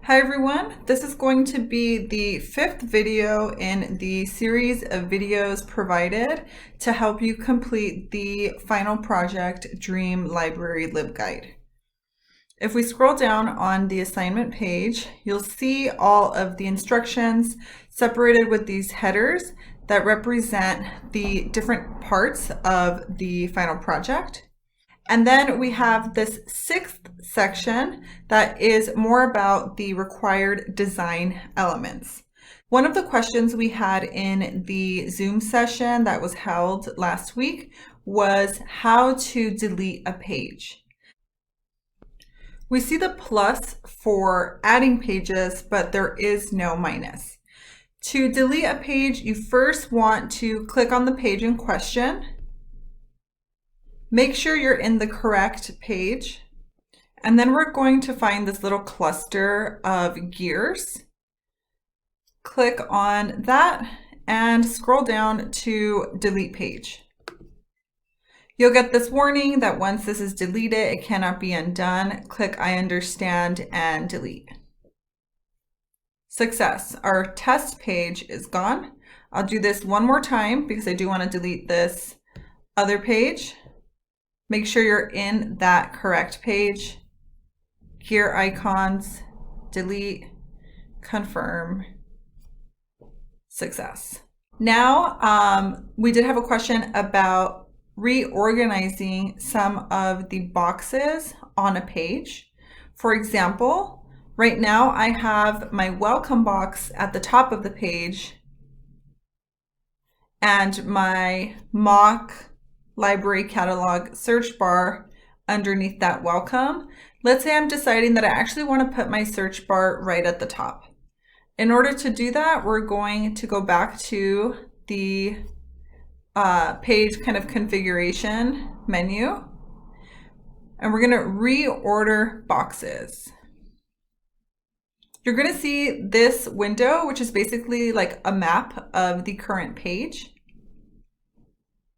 Hi everyone, this is going to be the 5th video in the series of videos provided to help you complete the final project Dream Library LibGuide. If we scroll down on the assignment page, you'll see all of the instructions separated with these headers that represent the different parts of the final project. And then we have this 6th section that is more about the required design elements. One of the questions we had in the Zoom session that was held last week was how to delete a page. We see the plus for adding pages, but there is no minus. To delete a page, you first want to click on the page in question. Make sure you're in the correct page, and then we're going to find this little cluster of gears. Click on that and scroll down to delete page. You'll get this warning that once this is deleted, it cannot be undone. Click I understand and delete. Success. Our test page is gone. I'll do this one more time because I do want to delete this other page. Make sure you're in that correct page. Gear icons, delete, confirm, success. Now, we did have a question about reorganizing some of the boxes on a page. For example, right now I have my welcome box at the top of the page and my mock library catalog search bar underneath that welcome. Let's say I'm deciding that I actually want to put my search bar right at the top. In order to do that, we're going to go back to the page kind of configuration menu, and we're going to reorder boxes. You're going to see this window, which is basically like a map of the current page.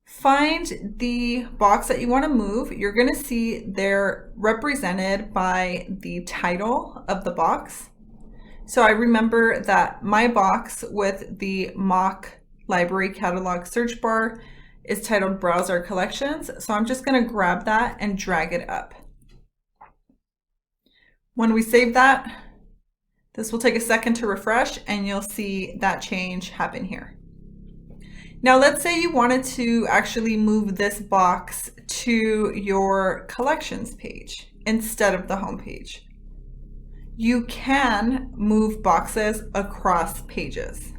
Find the box that you want to move. You're going to see they're represented by the title of the box. So I remember that my box with the mock library catalog search bar is titled Browse Our Collections. So I'm just going to grab that and drag it up. When we save that, this will take a second to refresh and you'll see that change happen here. Now let's say you wanted to actually move this box to your collections page instead of the home page. You can move boxes across pages.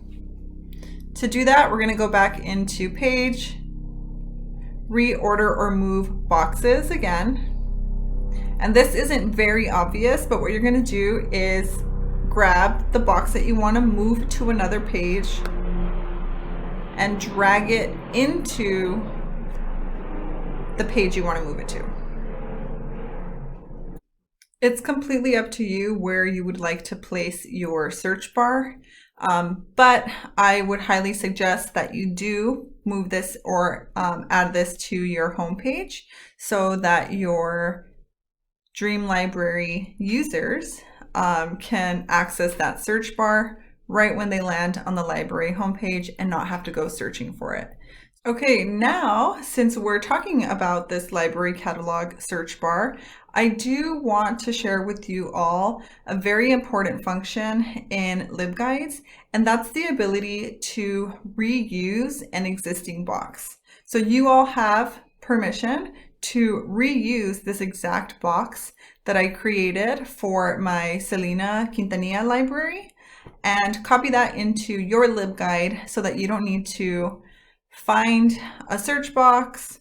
To do that, we're going to go back into page, reorder or move boxes again. And this isn't very obvious, but what you're going to do is grab the box that you want to move to another page and drag it into the page you want to move it to. It's completely up to you where you would like to place your search bar, but I would highly suggest that you do move this or add this to your home page so that your Dream Library users can access that search bar right when they land on the library homepage and not have to go searching for it. Okay, now since we're talking about this library catalog search bar, I do want to share with you all a very important function in LibGuides, and that's the ability to reuse an existing box. So you all have permission to reuse this exact box that I created for my Selena Quintanilla library and copy that into your LibGuide so that you don't need to find a search box,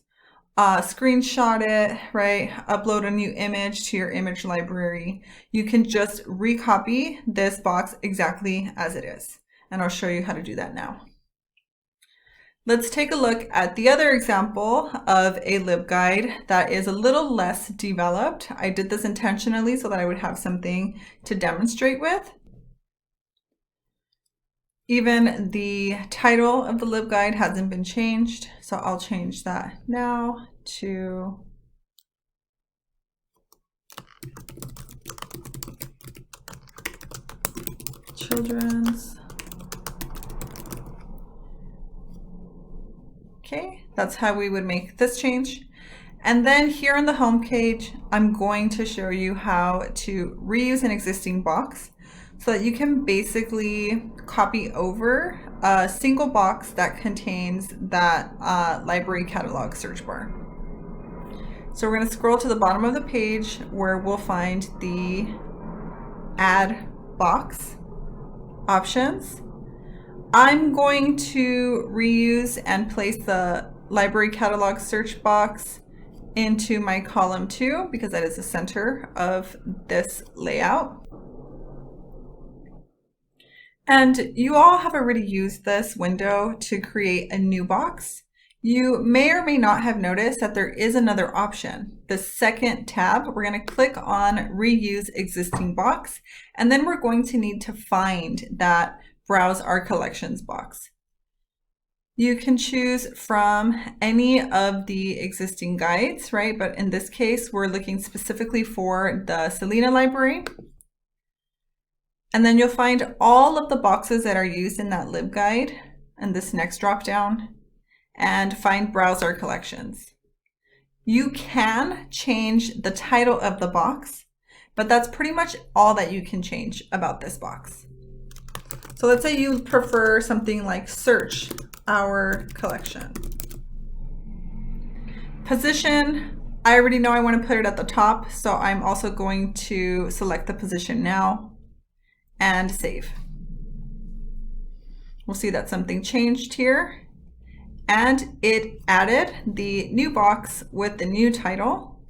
screenshot it, right? Upload a new image to your image library. You can just recopy this box exactly as it is. And I'll show you how to do that now. Let's take a look at the other example of a LibGuide that is a little less developed. I did this intentionally so that I would have something to demonstrate with. Even the title of the LibGuide hasn't been changed, so I'll change that now to children's. Okay, that's how we would make this change. And then here on the home page, I'm going to show you how to reuse an existing box so that you can basically copy over a single box that contains that library catalog search bar. So we're going to scroll to the bottom of the page where we'll find the add box options. I'm going to reuse and place the library catalog search box into my column 2 because that is the center of this layout. And you all have already used this window to create a new box. You may or may not have noticed that there is another option. The second tab, we're going to click on Reuse Existing Box, and then we're going to need to find that Browse Our Collections box. You can choose from any of the existing guides, right? But in this case, we're looking specifically for the Selena library. And then you'll find all of the boxes that are used in that LibGuide and this next dropdown, and find Browse Our Collections. You can change the title of the box, but that's pretty much all that you can change about this box. So let's say you prefer something like Search Our Collection. Position, I already know I want to put it at the top, so I'm also going to select the position now and save. We'll see that something changed here, and it added the new box with the new title.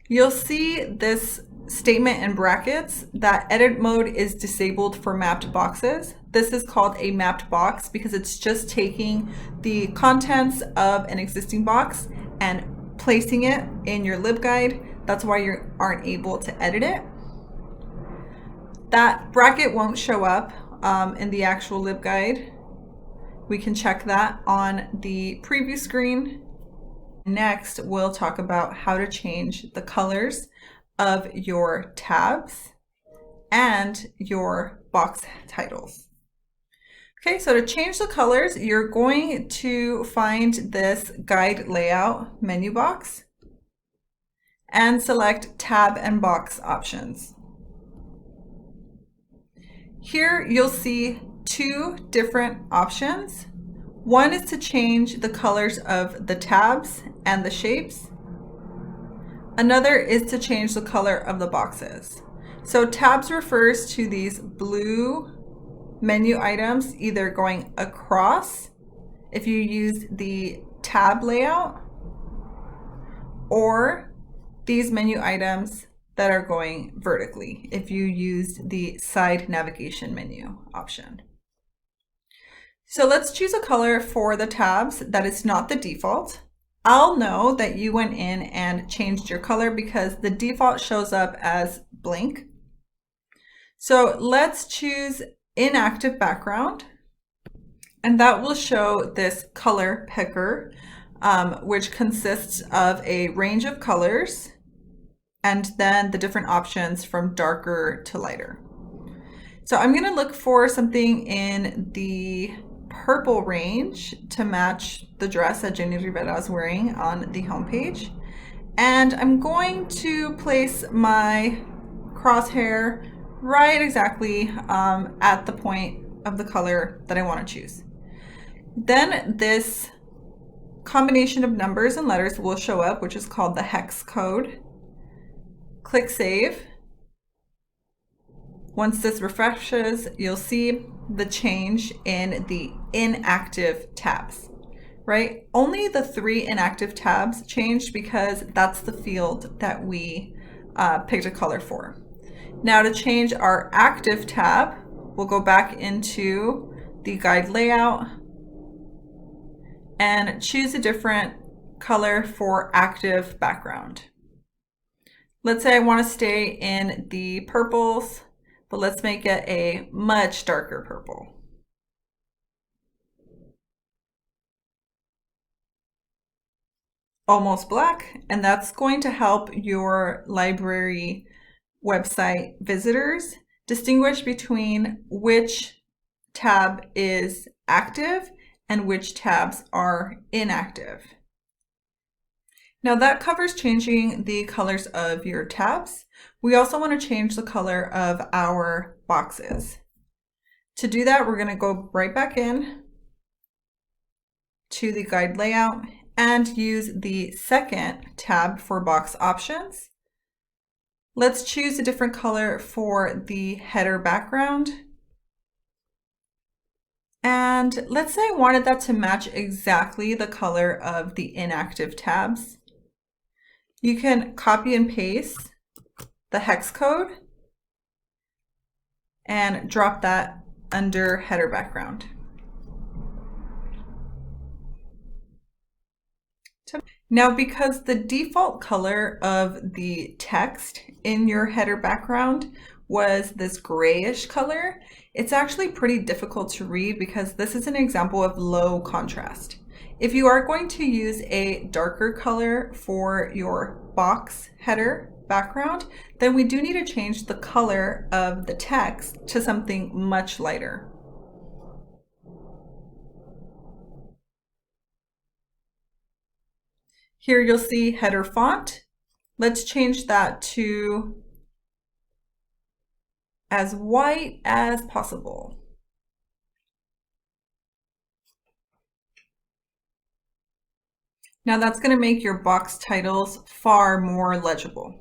You'll see this statement in brackets that edit mode is disabled for mapped boxes. This is called a mapped box because it's just taking the contents of an existing box and placing it in your LibGuide. That's why you aren't able to edit it. That bracket won't show up in the actual LibGuide. We can check that on the preview screen. Next, we'll talk about how to change the colors of your tabs and your box titles. Okay, so to change the colors, you're going to find this guide layout menu box and select tab and box options. Here you'll see two different options. One is to change the colors of the tabs and the shapes. Another is to change the color of the boxes. So tabs refers to these blue menu items either going across if you use the tab layout, or these menu items that are going vertically if you used the side navigation menu option. So let's choose a color for the tabs that is not the default. I'll know that you went in and changed your color because the default shows up as blank. So let's choose inactive background, and that will show this color picker, which consists of a range of colors and then the different options from darker to lighter. So I'm going to look for something in the purple range to match the dress that Jenny Rivera is wearing on the homepage. And I'm going to place my crosshair right exactly at the point of the color that I want to choose. Then this combination of numbers and letters will show up, which is called the hex code. Click Save. Once this refreshes, you'll see the change in the inactive tabs, right? Only the 3 inactive tabs changed because that's the field that we picked a color for. Now to change our active tab, we'll go back into the guide layout and choose a different color for active background. Let's say I want to stay in the purples, but let's make it a much darker purple. Almost black, and that's going to help your library website visitors distinguish between which tab is active and which tabs are inactive. Now that covers changing the colors of your tabs. We also want to change the color of our boxes. To do that, we're going to go right back in to the guide layout and use the second tab for box options. Let's choose a different color for the header background. And let's say I wanted that to match exactly the color of the inactive tabs. You can copy and paste the hex code and drop that under header background. Now, because the default color of the text in your header background was this grayish color, it's actually pretty difficult to read because this is an example of low contrast. If you are going to use a darker color for your box header background, then we do need to change the color of the text to something much lighter. Here you'll see header font. Let's change that to as white as possible. Now that's going to make your box titles far more legible.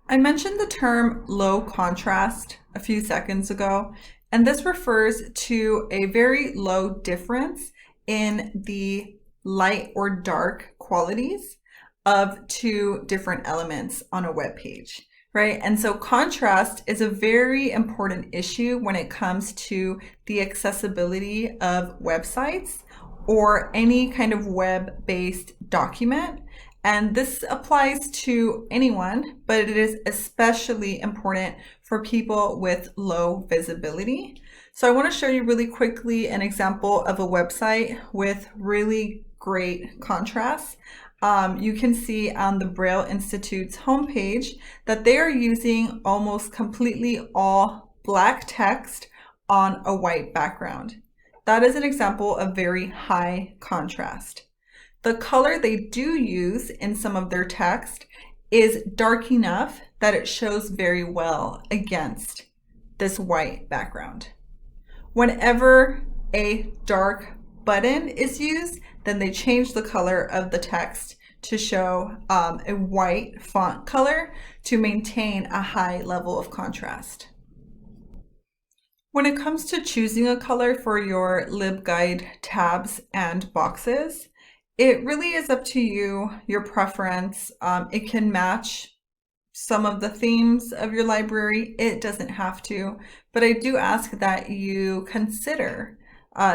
I mentioned the term low contrast a few seconds ago, and this refers to a very low difference in the light or dark qualities of two different elements on a web page, right? And so contrast is a very important issue when it comes to the accessibility of websites or any kind of web-based document. And this applies to anyone, but it is especially important for people with low visibility. So I want to show you really quickly an example of a website with really great contrast. You can see on the Braille Institute's homepage that they are using almost completely all black text on a white background. That is an example of very high contrast. The color they do use in some of their text is dark enough that it shows very well against this white background. Whenever a dark button is used, then they change the color of the text to show a white font color to maintain a high level of contrast. When it comes to choosing a color for your LibGuide tabs and boxes, it really is up to you, your preference. It can match some of the themes of your library. It doesn't have to, but I do ask that you consider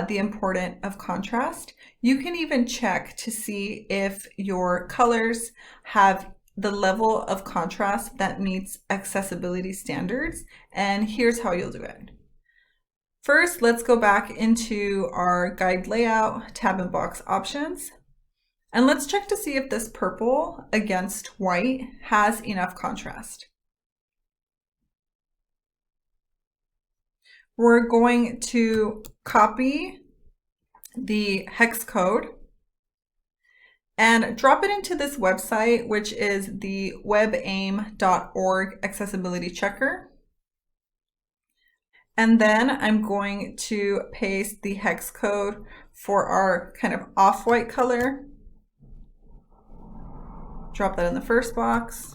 the importance of contrast. You can even check to see if your colors have the level of contrast that meets accessibility standards, and here's how you'll do it. First, let's go back into our guide layout, tab and box options. And let's check to see if this purple against white has enough contrast. We're going to copy the hex code and drop it into this website, which is the webaim.org accessibility checker. And then I'm going to paste the hex code for our kind of off-white color. Drop that in the first box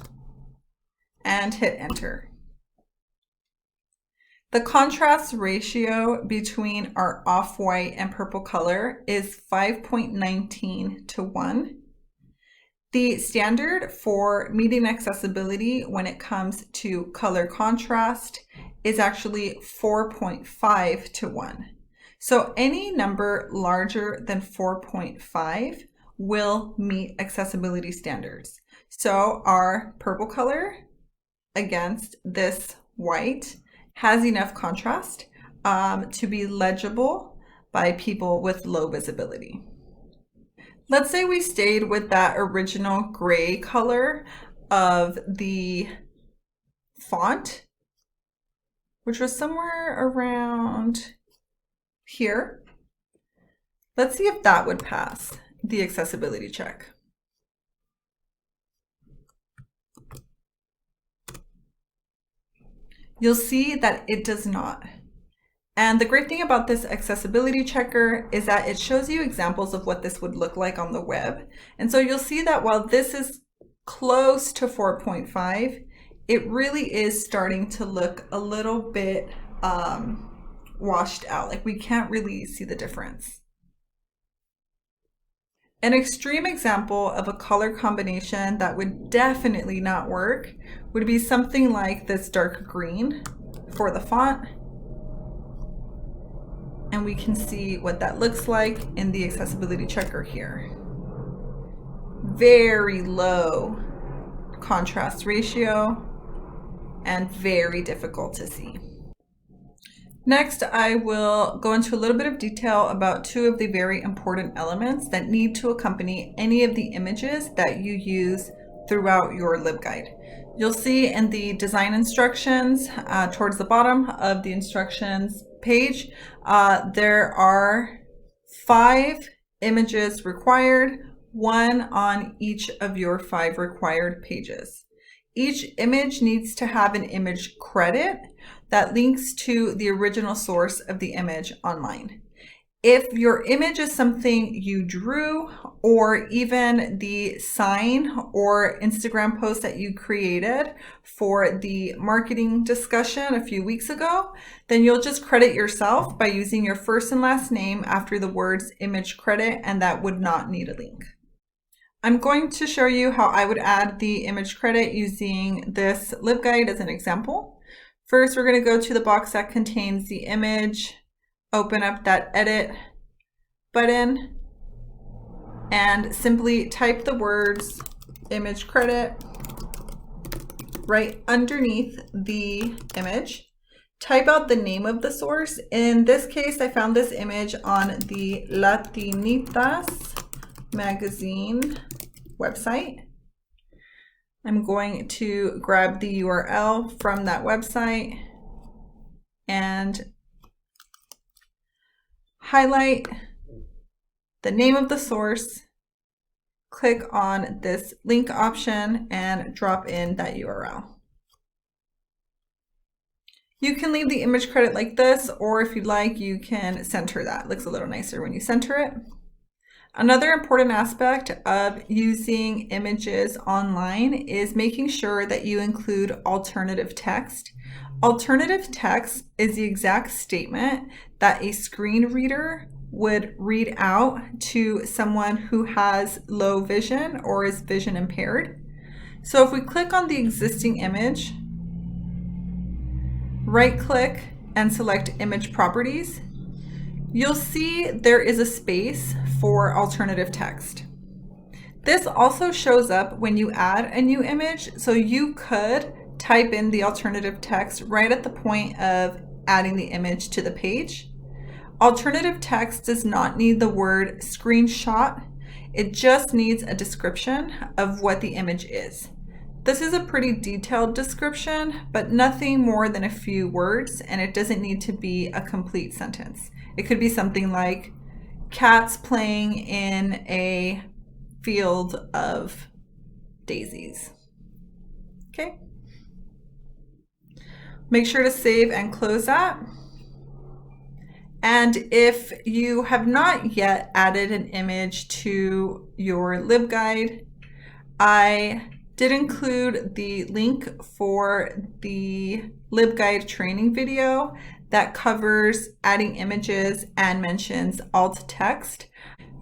and hit enter. The contrast ratio between our off-white and purple color is 5.19 to 1. The standard for meeting accessibility when it comes to color contrast is actually 4.5 to 1. So any number larger than 4.5 will meet accessibility standards. So our purple color against this white has enough contrast to be legible by people with low visibility. Let's say we stayed with that original gray color of the font. which was somewhere around here. Let's see if that would pass the accessibility check. You'll see that it does not. And the great thing about this accessibility checker is that it shows you examples of what this would look like on the web. And so you'll see that while this is close to 4.5, it really is starting to look a little bit washed out. Like we can't really see the difference. An extreme example of a color combination that would definitely not work would be something like this dark green for the font. And we can see what that looks like in the accessibility checker here. Very low contrast ratio and very difficult to see. Next, I will go into a little bit of detail about two of the very important elements that need to accompany any of the images that you use throughout your LibGuide. You'll see in the design instructions towards the bottom of the instructions page, there are 5 images required, 1 on each of your 5 required pages. Each image needs to have an image credit that links to the original source of the image online. If your image is something you drew, or even the sign or Instagram post that you created for the marketing discussion a few weeks ago, then you'll just credit yourself by using your first and last name after the words image credit, and that would not need a link. I'm going to show you how I would add the image credit using this LibGuide as an example. First, we're going to go to the box that contains the image, open up that edit button, and simply type the words image credit right underneath the image. Type out the name of the source. In this case, I found this image on the Latinitas magazine website. I'm going to grab the URL from that website and highlight the name of the source, click on this link option, and drop in that URL. You can leave the image credit like this, or if you'd like, you can center that. It looks a little nicer when you center it. Another important aspect of using images online is making sure that you include alternative text. Alternative text is the exact statement that a screen reader would read out to someone who has low vision or is vision impaired. So if we click on the existing image, right-click and select Image Properties, you'll see there is a space for alternative text. This also shows up when you add a new image, so you could type in the alternative text right at the point of adding the image to the page. Alternative text does not need the word screenshot. It just needs a description of what the image is. This is a pretty detailed description, but nothing more than a few words, and it doesn't need to be a complete sentence. It could be something like cats playing in a field of daisies. Okay. Make sure to save and close that. And if you have not yet added an image to your LibGuide, I did include the link for the LibGuide training video that covers adding images and mentions alt text.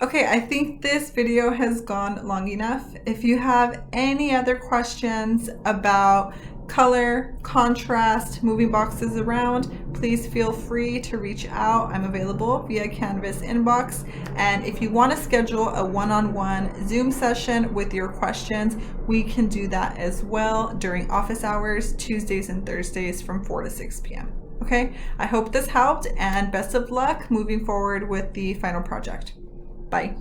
Okay, I think this video has gone long enough. If you have any other questions about color, contrast, moving boxes around, please feel free to reach out. I'm available via Canvas inbox. And if you want to schedule a one-on-one Zoom session with your questions, we can do that as well during office hours, Tuesdays and Thursdays from 4 to 6 p.m. Okay, I hope this helped, and best of luck moving forward with the final project. Bye.